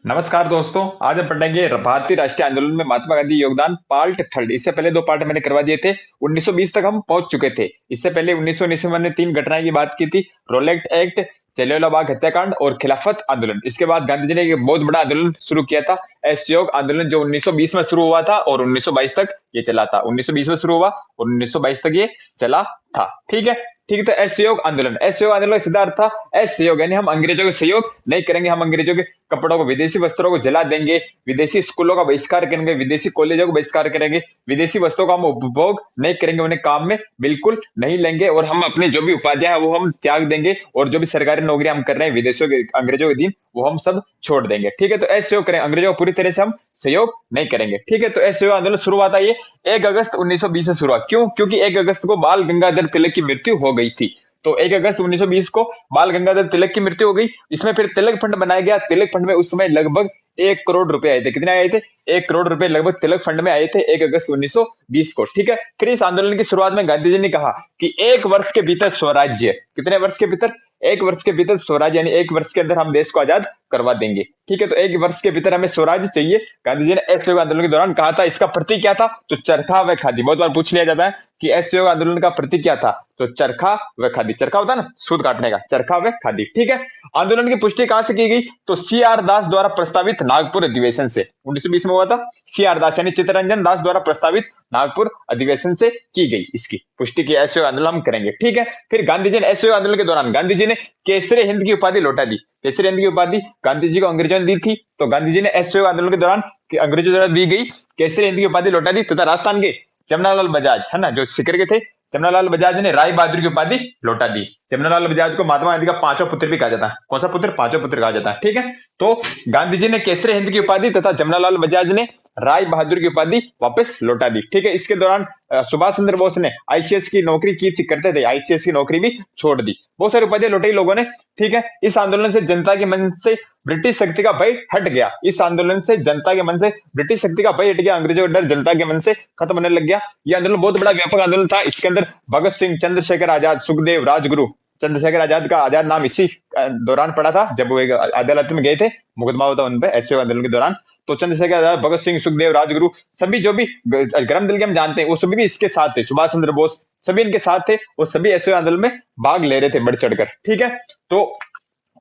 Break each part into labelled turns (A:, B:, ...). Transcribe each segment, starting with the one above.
A: नमस्कार दोस्तों। आज हम पढ़ेंगे भारतीय राष्ट्रीय आंदोलन में महात्मा गांधी योगदान पार्ट थर्ड। इससे पहले दो पार्ट मैंने करवा दिए थे। 1920 तक हम पहुंच चुके थे। इससे पहले 1919 में मैंने तीन घटनाएं की बात की थी। रोलेक्ट एक्ट, जलियांवाला बाग हत्याकांड और खिलाफत आंदोलन। इसके बाद गांधी जी ने एक बहुत बड़ा आंदोलन शुरू किया था, असहयोग आंदोलन, जो 1920 में शुरू हुआ था और 1922 तक ये चला था। 1920 में शुरू हुआ और 1922 तक ये चला था। ठीक है। ठीक है, तो असहयोग आंदोलन, असहयोग आंदोलन का सीधा अर्थ था असहयोग, यानी हम अंग्रेजों का सहयोग नहीं करेंगे। हम अंग्रेजों के कपड़ों को, विदेशी वस्त्रों को जला देंगे, विदेशी स्कूलों का बहिष्कार करेंगे, विदेशी कॉलेजों का बहिष्कार करेंगे, विदेशी वस्तुओं का हम उपभोग नहीं करेंगे, उन्हें काम में बिल्कुल नहीं लेंगे, और हम अपने जो भी उपाधियां हैं वो हम त्याग देंगे, और जो भी सरकारी नौकरी हम कर रहे हैं विदेशों के, अंग्रेजों के दिन, वो हम सब छोड़ देंगे। ठीक है, तो असहयोग करें, अंग्रेजों को पूरी तरह से हम सहयोग नहीं करेंगे। ठीक है, तो असहयोग आंदोलन शुरू हुआ था ये 1 अगस्त 1920 से शुरू हुआ। क्यों? क्योंकि 1 अगस्त को बाल गंगाधर तिलक की मृत्यु हो गई थी। तो 1 अगस्त 1920 को बाल गंगाधर तिलक की मृत्यु हो गई। इसमें फिर तिलक फंड बनाया गया। तिलक फंड में उस समय लगभग 1 करोड़ रुपए आए थे। कितने आए थे? 1 करोड़ रुपए लगभग तिलक फंड में आए थे 1 अगस्त 1920 को। ठीक है। फिर इस आंदोलन की शुरुआत में गांधी जी ने कहा कि 1 वर्ष के भीतर स्वराज्य, कितने वर्ष के भीतर? 1 वर्ष के भीतर स्वराज्य, यानी 1 वर्ष के अंदर हम देश को आजाद करवा देंगे। ठीक है, तो 1 वर्ष के भीतर हमें स्वराज्य चाहिए। गांधी जी ने असहयोग आंदोलन के दौरान कहा था। इसका प्रतीक क्या था? तो चरखा व खादी। बहुत बार पूछ लिया जाता है कि असहयोग आंदोलन का प्रतीक क्या था? तो चरखा व खादी। चरखा होता है ना, सूत काटने का, चरखा व खादी। ठीक है। आंदोलन की पुष्टि कहां से की गई? तो CR दास द्वारा प्रस्तावित नागपुर अधिवेशन से। 1920 में हुआ था। CR दास यानी चित्तरंजन दास द्वारा प्रस्तावित नागपुर अधिवेशन से की गई इसकी पुष्टि की असहयोग आंदोलन हम करेंगे। ठीक है। फिर गांधी जी ने असहयोग आंदोलन के दौरान गांधी जी ने केसरे हिंद की उपाधि लौटा दी। केसरी हिंद की उपाधि गांधी जी को अंग्रेजों ने दी थी, तो गांधी जी ने असहयोग आंदोलन के दौरान अंग्रेजों द्वारा दी गई केसरी हिंद की उपाधि लौटा दी, तथा राजस्थान के जमनालाल बजाज, है ना, जो सिकर के थे, जमनालाल बजाज ने राय बहादुर की उपाधि लौटा दी। जमनालाल बजाज को महात्मा गांधी का पांचवा पुत्र भी कहा जाता है। कौन सा पुत्र? पांचवा पुत्र कहा जाता है। ठीक है। तो गांधी जी ने केसरी हिंद की उपाधि तथा जमनालाल बजाज ने राय बहादुर की उपाधि वापस लौटा दी। ठीक है। इसके दौरान सुभाष चंद्र बोस ने आईसीएस की नौकरी की थी, करते थे, आईसीएस की नौकरी भी छोड़ दी। बहुत सारी उपाधियां लौटाई लोगों ने। ठीक है। इस आंदोलन से जनता के मन से ब्रिटिश शक्ति का भय हट गया। इस आंदोलन से जनता के मन से ब्रिटिश शक्ति का भय हट गया। अंग्रेजों का डर जनता के मन से खत्म होने लग गया। यह आंदोलन बहुत बड़ा व्यापक आंदोलन था। इसके अंदर भगत सिंह, चंद्रशेखर आजाद, सुखदेव, राजगुरु, चंद्रशेखर आजाद का आजाद नाम इसी दौरान पड़ा था, जब वो एक अदालत में गए थे, मुकदमा होता उन पे असहयोग आंदोलन के दौरान। तो चंद्रशेखर आजाद, भगत सिंह, सुखदेव, राजगुरु, सभी जो भी गरम दिल के हम जानते हैं, वो सभी भी इसके साथ थे। सुभाष चंद्र बोस सभी इनके साथ थे, वो सभी असहयोग आंदोलन में भाग ले रहे थे बढ़ चढ़कर। ठीक है। तो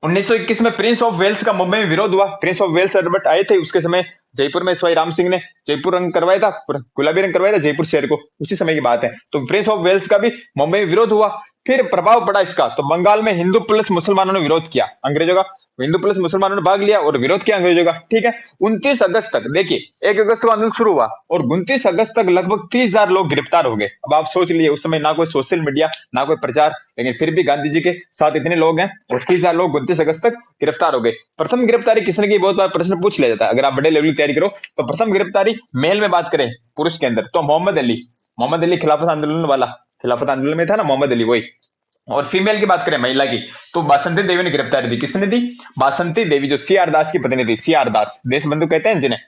A: 1921 में प्रिंस ऑफ वेल्स का मुंबई में विरोध हुआ। प्रिंस ऑफ वेल्स एडवर्ट आए थे उसके समय। जयपुर में सवाई राम सिंह ने जयपुर रंग करवाया था, गुलाबी रंग करवाया था जयपुर शहर को, उसी समय की बात है। तो प्रिंस ऑफ वेल्स का भी मुंबई में विरोध हुआ। फिर प्रभाव पड़ा इसका, तो बंगाल में हिंदू प्लस मुसलमानों ने विरोध किया अंग्रेजों का। हिंदू प्लस मुसलमानों ने भाग लिया और विरोध किया अंग्रेजों का। ठीक है। 29 अगस्त तक, देखिए 1 अगस्त को आंदोलन शुरू हुआ और 29 अगस्त तक लगभग 30,000 लोग गिरफ्तार हो गए। अब आप सोच लीजिए, उस समय ना कोई सोशल मीडिया, ना कोई प्रचार, लेकिन फिर भी गांधी जी के साथ इतने लोग हैं और 30,000 लोग 29 अगस्त तक गिरफ्तार हो गए। प्रथम गिरफ्तारी किसने की? बहुत बार प्रश्न पूछ लिया जाता है अगर आप बड़े लेवल की तैयारी करो। तो प्रथम गिरफ्तारी मेल में बात करें, पुरुष के अंदर, तो मोहम्मद अली। मोहम्मद अली खिलाफत आंदोलन वाला, खिलाफत आंदोलन में था ना मोहम्मद अली, वही। और फीमेल की बात करें, महिला की, तो बासंती देवी ने गिरफ्तारी दी। किसने दी? बासंती देवी, जो CR दास की पत्नी थी। CR दास, देश बंधु कहते हैं जिन्हें।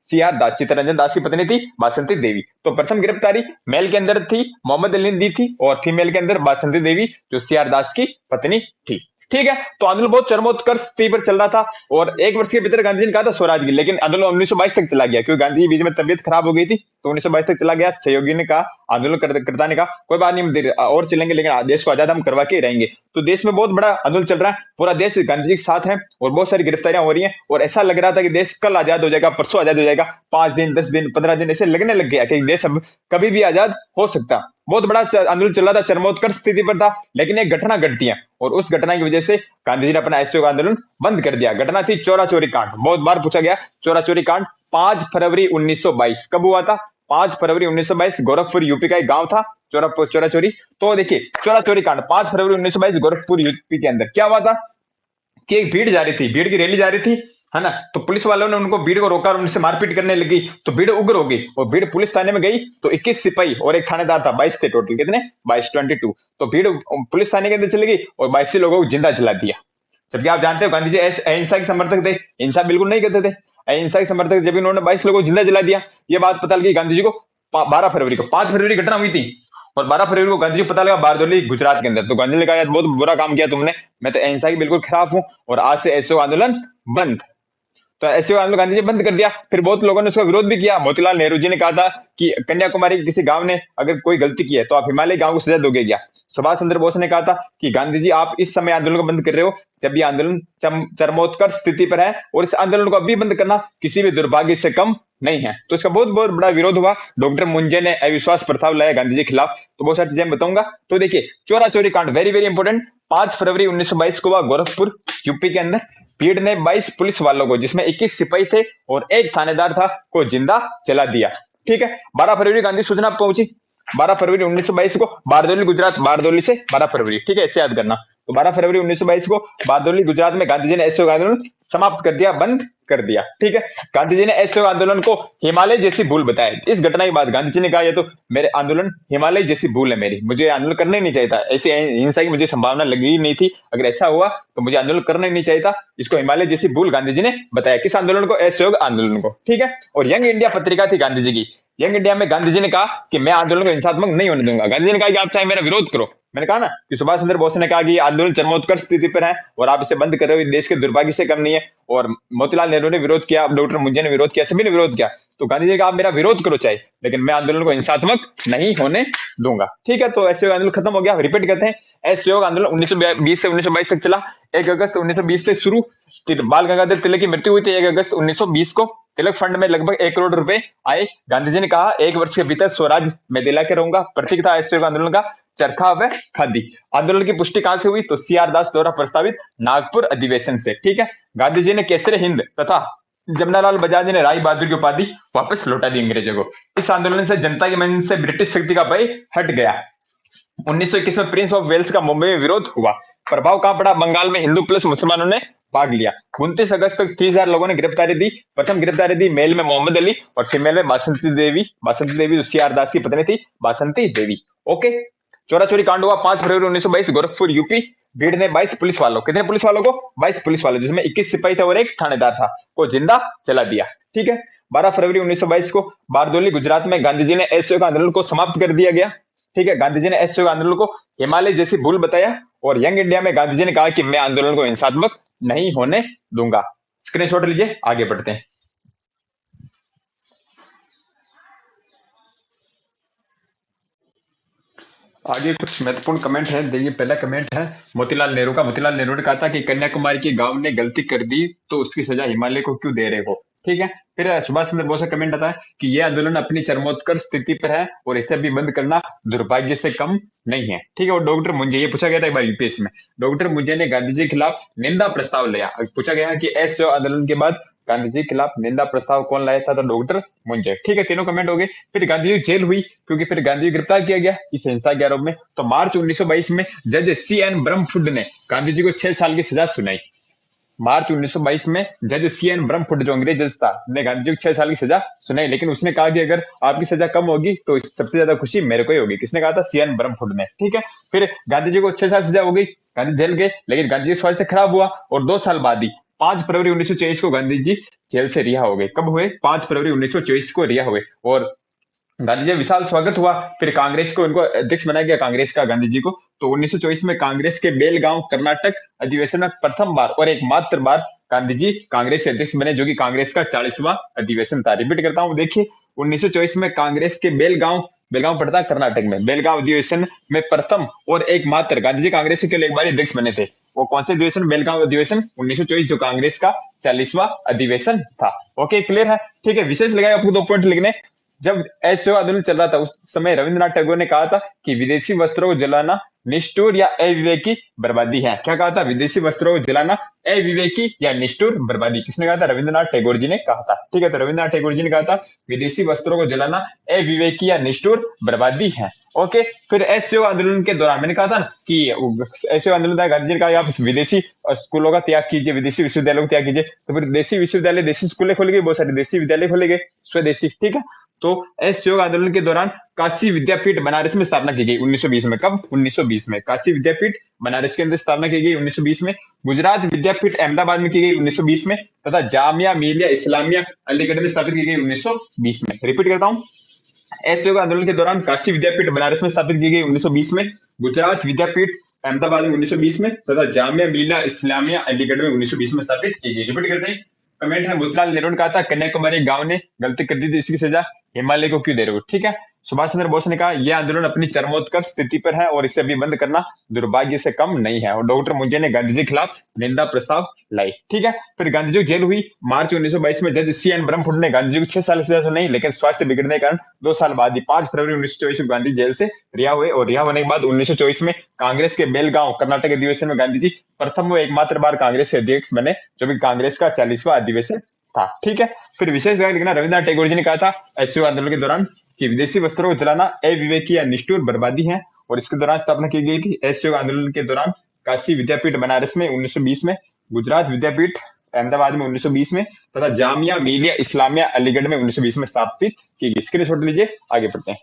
A: CR दास, चित्तरंजन दास की पत्नी थी बासंती देवी। तो प्रथम गिरफ्तारी मेल के अंदर थी, मोहम्मद अली ने दी थी, और फीमेल के अंदर बासंती देवी, जो CR दास की पत्नी थी। ठीक है। तो आंदोलन बहुत चरमोत्कर्ष पर चल रहा था और 1 वर्ष के भीतर गांधी जी ने कहा था स्वराज की, लेकिन आंदोलन 1922 तक चला गया, क्योंकि गांधी जी बीच में तबियत खराब हो गई थी, तो 1922 तक चला गया। सहयोगी ने कहा, आंदोलन करता ने कहा, कोई बात नहीं, और चलेंगे, लेकिन देश को आजाद हम करवा के रहेंगे। तो देश में बहुत बड़ा आंदोलन चल रहा है, पूरा देश गांधी जी के साथ है और बहुत सारी गिरफ्तारियां हो रही हैं, और ऐसा लग रहा था कि देश कल आजाद हो जाएगा, परसों आजाद हो जाएगा। 5 दिन, 10 दिन, 15 दिन ऐसे लगने लग गया कि देश अब कभी भी आजाद हो सकता। बहुत बड़ा आंदोलन चल रहा था, चरमोत्कर्ष स्थिति पर था, लेकिन एक घटना घटती है और उस घटना की वजह से गांधी जी ने अपना असहयोग आंदोलन बंद कर दिया। घटना थी चोरा चोरी कांड। बहुत बार पूछा गया चोरा चोरी कांड। 5 फरवरी 1922 कब हुआ था? 5 फरवरी 1922 गोरखपुर यूपी का एक गांव था, चोरा चोरी। तो देखिए चोरा चोरी कांड 5 फरवरी 1922 गोरखपुर यूपी के अंदर क्या हुआ था कि एक भीड़ जा रही थी, भीड़ की रैली जा रही थी, है ना। तो पुलिस वालों ने उनको, भीड़ को रोका और उनसे मारपीट करने लगी, तो भीड़ उग्र हो गई और भीड़ पुलिस थाने में गई। तो 21 सिपाही और एक थानेदार था, 22 थे टोटल। कितने? 22। तो भीड़ पुलिस थाने के अंदर चली गई और 22 लोगों को जिंदा जला दिया। जबकि आप जानते हो गांधी जी अहिंसा के समर्थक थे, हिंसा बिल्कुल नहीं करते थे, अहिंसा के समर्थक। जब इन्होंने 22 लोगों को जिंदा जला दिया, ये बात पता लगी गांधी जी को 12 फरवरी को। 5 फरवरी घटना हुई थी और 12 फरवरी को गांधी जी को पता लगा बारदोली गुजरात के अंदर। तो गांधी जी ने कहा, यार बहुत बुरा काम किया तुमने, मैं तो अहिंसा के बिल्कुल खिलाफ हूं और आज से ऐसे आंदोलन बंद। तो ऐसे आंदोलन गांधी जी बंद कर दिया। फिर बहुत लोगों ने उसका विरोध भी किया। मोतीलाल नेहरू जी ने कहा था कि कन्याकुमारी के किसी गांव ने अगर कोई गलती की है तो आप हिमालय गांव को सजा दोगे क्या। सुभाष चंद्र बोस ने कहा था कि गांधी जी आप इस समय आंदोलन को बंद कर रहे हो जब ये आंदोलन चरमोत्कर्ष स्थिति पर है, और इस आंदोलन को अभी बंद करना किसी भी दुर्भाग्य से कम नहीं है। तो इसका बहुत बहुत बड़ा विरोध हुआ। डॉक्टर मुंजे ने अविश्वास प्रस्ताव लाया गांधी जी के खिलाफ। तो बहुत सारी चीजें बताऊंगा। तो देखिए, चोरा चोरी कांड वेरी वेरी इंपॉर्टेंट। 5 फरवरी 1922 को हुआ गोरखपुर यूपी के अंदर। भीड़ ने 22 पुलिस वालों को, जिसमें 21 सिपाही थे और एक थानेदार था, को जिंदा जला दिया। ठीक है। 12 फरवरी गांधी सूचना पहुंची। 12 फरवरी 1922 को बारदोली गुजरात, बारदोली से 12 फरवरी, ठीक है, ऐसे याद करना। तो 12 फरवरी 1922 को बारदोली गुजरात में गांधी जी ने असहयोग आंदोलन समाप्त कर दिया, बंद कर दिया। ठीक है। गांधी जी ने असहयोग आंदोलन को हिमालय जैसी भूल बताया। इस घटना के बाद गांधी जी ने कहा, ये तो मेरे आंदोलन हिमालय जैसी भूल है मेरी, मुझे आंदोलन करना ही नहीं चाहिए था। ऐसी हिंसा की मुझे संभावना लगी ही नहीं थी। अगर ऐसा हुआ तो मुझे आंदोलन करना ही नहीं चाहिए था। इसको हिमालय जैसी भूल गांधी जी ने बताया। किस आंदोलन को? असहयोग आंदोलन को। ठीक है। और यंग इंडिया पत्रिका थी गांधी जी की। यंग इंडिया में गांधी जी ने कहा कि मैं आंदोलन को हिंसात्मक नहीं होने दूंगा। गांधी जी ने कहा कि आप चाहे मेरा विरोध करो। मैंने कहा ना कि सुभाष चंद्र बोस ने कहा कि आंदोलन चरमोत्कर्ष स्थिति पर है और आप इसे बंद कर रहे हो, देश के दुर्भाग्य से कम नहीं है। और मोतीलाल नेहरू ने विरोध किया, डॉक्टर मुंजे ने विरोध किया, सभी ने विरोध किया। तो गांधी जी ने कहा आप मेरा विरोध करो चाहे, लेकिन मैं आंदोलन को हिंसात्मक नहीं होने दूंगा। ठीक है। तो असहयोग आंदोलन खत्म हो गया। रिपीट करते हैं। असहयोग आंदोलन 1920 से 1922 तक चला। 1 अगस्त 1920 से शुरू। बाल गंगाधर तिलक की मृत्यु हुई थी 1 अगस्त 1920 को। तिलक फंड में लगभग 1 करोड़ रुपए आए। गांधी जी ने कहा 1 वर्ष के भीतर स्वराज मैं दिला के रहूंगा। प्रतीक था असहयोग आंदोलन का चरखा व खादी। आंदोलन की पुष्टि कहां से हुई? तो सीआर दास द्वारा प्रस्तावित नागपुर अधिवेशन से। ठीक है। गांधी जी ने केसरे हिंद तथा जमनालाल बजाज ने राय बहादुर की उपाधि वापस लौटा दी अंग्रेजों को। इस आंदोलन से जनता के मन से ब्रिटिश शक्ति का भय हट गया। 1921 में प्रिंस ऑफ वेल्स का मुंबई में विरोध हुआ। प्रभाव कहां पड़ा? बंगाल में हिंदू प्लस मुसलमानों ने भाग लिया। 29 अगस्त तक 30,000 लोगों ने गिरफ्तारी दी। प्रथम गिरफ्तारी दी मेल में मोहम्मद अली और फीमेल में बासंती देवी। बासंती देवी जो सीआर दास की पत्नी थी, बासंती देवी। ओके। चोरा चोरी कांड हुआ 5 फरवरी 1922 गोरखपुर यूपी। भीड़ ने 22 पुलिस वालों, कितने पुलिस वालों को? 22 पुलिस वालों, जिसमें 21 सिपाही थे और एक थानेदार था, को जिंदा जला दिया। ठीक है। 12 फरवरी 1922 को बारदोली गुजरात में गांधी जी ने असहयोग आंदोलन को समाप्त कर दिया गया। ठीक है। गांधी जी ने असहयोग आंदोलन को हिमालय जैसी भूल बताया। और यंग इंडिया में गांधी जी ने कहा कि मैं आंदोलन को हिंसात्मक नहीं होने दूंगा। स्क्रीनशॉट लीजिए, आगे बढ़ते हैं। आगे कुछ महत्वपूर्ण कमेंट है, देखिए। पहला कमेंट है मोतीलाल नेहरू का। मोतीलाल नेहरू ने कहा था कि कन्याकुमारी के गांव ने गलती कर दी तो उसकी सजा हिमालय को क्यों दे रहे हो। ठीक है। फिर सुभाष चंद्र बोस का कमेंट आता है कि यह आंदोलन अपनी चरमोत्कर्ष स्थिति पर है और इसे भी बंद करना दुर्भाग्य से कम नहीं है। ठीक है। और डॉक्टर मुंजे, ये पूछा गया था एक बार यूपीएससी में, डॉक्टर मुंजे ने गांधी जी के खिलाफ निंदा प्रस्ताव लिया। पूछा गया कि असहयोग आंदोलन के बाद गांधी जी के खिलाफ निंदा प्रस्ताव कौन लाया था? तो डॉक्टर मुंजे। ठीक है। तीनों कमेंट हो गए। फिर गांधी जी जेल हुई क्योंकि फिर गांधी जी गिरफ्तार किया गया इस हिंसा के आरोप में। तो मार्च 1922 में जज CN ब्रह्मफुड ने गांधी जी को 6 साल की सजा सुनाई। मार्च 1922 में जज CN ब्रह्मफुड जो अंग्रेज जज था, ने गांधी जी को 6 साल की सजा सुनाई। लेकिन उसने कहा कि अगर आपकी सजा कम होगी तो सबसे ज्यादा खुशी मेरे को ही होगी। किसने कहा था? CN ब्रह्मफुड ने। ठीक है। फिर गांधी जी को 6 साल सजा हो गई, गांधी जेल गए, लेकिन गांधी जी स्वास्थ्य खराब हुआ और 2 साल बाद ही 5 फरवरी 1924 को गांधी जी जेल से रिहा हो गए। कब हुए? 5 फरवरी 1924 को रिहा हुए। और गांधी जी विशाल स्वागत हुआ। फिर कांग्रेस को इनको अध्यक्ष बनाया गया, कांग्रेस का गांधी जी को। तो 1924 में कांग्रेस के बेलगांव कर्नाटक अधिवेशन में प्रथम बार और एकमात्र बार गांधी जी कांग्रेस के अध्यक्ष बने, जो कि कांग्रेस का 40वां अधिवेशन था। रिपीट करता हूं, देखिए। 1924 में कांग्रेस के बेलगांव, बेलगांव पड़ता है कर्नाटक में, बेलगांव अधिवेशन में प्रथम और एकमात्र गांधी जी कांग्रेस के केवल एक बार अध्यक्ष बने थे। वो कौन से अधिवेशन? बेलगांव अधिवेशन 1924, जो कांग्रेस का 40वां अधिवेशन था। ओके, क्लियर है? ठीक है। विशेष लगाए आपको 2 पॉइंट लिखने। जब असहयोग आंदोलन चल रहा था उस समय रविंद्रनाथ टैगोर ने कहा था कि विदेशी वस्त्रों को जलाना निष्ठुर या अविवेकी बर्बादी है। क्या कहा था? विदेशी वस्त्रों को जलाना अविवेकी या निष्ठुर बर्बादी। किसने कहा था? रविंद्रनाथ टैगोर जी ने कहा था। ठीक है। तो रविंद्रनाथ टैगोर जी ने कहा था विदेशी वस्त्रों को जलाना अविवेकी या निष्ठुर बर्बादी है। ओके। फिर असहयोग आंदोलन के दौरान मैंने कहा था ना कि असहयोग आंदोलन था, गांधी जी ने कहा आप विदेशी स्कूलों का त्याग कीजिए, विदेशी विश्वविद्यालयों का त्याग कीजिए। तो फिर देशी विश्वविद्यालय, देशी स्कूलें खोले गए, बहुत सारे देशी विद्यालय खोले गए, स्वदेशी। ठीक है। तो असहयोग आंदोलन के दौरान काशी विद्यापीठ बनारस में स्थापना की गई 1920 में। कब? 1920 में। काशी विद्यापीठ बनारस के अंदर स्थापना की गई 1920 में। गुजरात विद्यापीठ अहमदाबाद में की गई 1920 में, तथा जामिया मिलिया इस्लामिया अलीगढ़ में स्थापित की गई 1920 में। रिपीट करता हूं, असहयोग आंदोलन के दौरान काशी विद्यापीठ बनारस में स्थापित की गई 1920 में, गुजरात विद्यापीठ अहमदाबाद में 1920 में, तथा जामिया मिलिया इस्लामिया अलीगढ़ में 1920 में स्थापित की गई। रिपीट करते हैं, कमेंट है मोतीलाल नेहरू ने कहा था कन्याकुमारी गांव ने गलती कर दी थी, इसकी सजा हिमालय को क्यों दे रहे हो? ठीक है। सुभाष चंद्र बोस ने कहा यह आंदोलन अपनी चरमोत्कर्ष स्थिति पर है और इसे अभी बंद करना दुर्भाग्य से कम नहीं है। और डॉक्टर मुंजे ने गांधी जी के खिलाफ निंदा प्रस्ताव लाई। ठीक है। फिर गांधी जी को जेल हुई मार्च 1922 में। जज सी एन ब्रह्मपुत्र ने गांधी जी को 6 साल सजा तो नहीं, लेकिन स्वास्थ्य बिगड़ने के कारण 2 साल बाद ही 5 फरवरी 1924 को गांधी जेल से रिहा हुए। और रिहा होने के बाद 1924 में कांग्रेस के बेलगांव कर्नाटक अधिवेशन में गांधी जी प्रथम व एकमात्र बार कांग्रेस के अध्यक्ष बने, जो भी कांग्रेस का 40वां अधिवेशन था। ठीक है। फिर विशेष लिखना, रविन्द्रनाथ टैगोर जी ने कहा था असहयोग आंदोलन के दौरान कि विदेशी वस्त्रों को जलाना अविवेकी या निष्ठुर बर्बादी है। और इसके दौरान स्थापना की गई थी असहयोग आंदोलन के दौरान काशी विद्यापीठ बनारस में 1920 में, गुजरात विद्यापीठ अहमदाबाद में 1920 में, तथा जामिया मिलिया इस्लामिया अलीगढ़ में 1920 में स्थापित की गई। स्क्रीनशॉट लीजिए, आगे बढ़ते हैं।